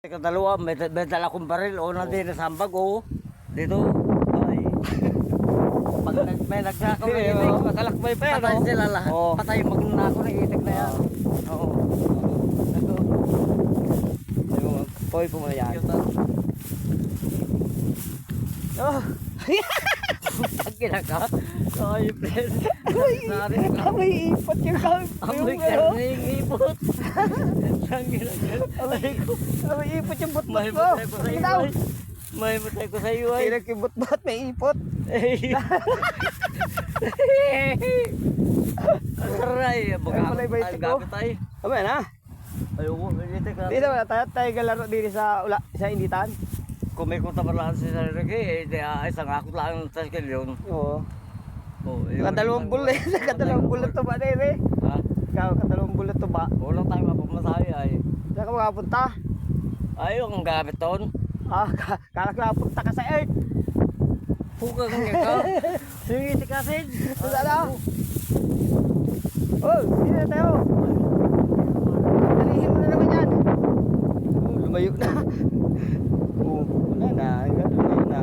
Dalawa, may dala kong baril. O na din sa hambag, o. Dito. Ay. Pag may nagnakaw ng itik, makalakbay pa yan, patay no? sila lahat. Oo. Patay magnakaw ng itik na yan. Oo. Poy po muna yan. Oh. Ang ginaka. Ay, friend. Amoy ipot yung Amoy karning ipot. Ang ginaka. Amoy ipot yung butbut May mo. butay ko sa iyo. Ikaw. Ay. May butay ko sa iyo. Ay. Kailan yung butbut, may ipot. Aray. Ay, pala iba itik ko. Gamit tayo. Tama na. Ayoko. Itik na. Dito ba tayo galaro din sa inditan? Kung may kunta parlaan si Sarike, isang akot lang ng taskil yun. Oo. Oh, Kadalawang bullet. Kadalawang bullet to ba, Dere? Ha? Ikaw, kadalawang bullet to ba? Walang tayo mapamasahe ay. Saan ka makapunta? Ay, yung gamit ton. Ah, kalak na punta ka sa Earth. Puka kang ikaw. Sige, tikasin. Saan na? Oh, dito na tayo. Dalihin mo na naman yan. Oh, lumayo na. Oh, wala na. Lumayo na.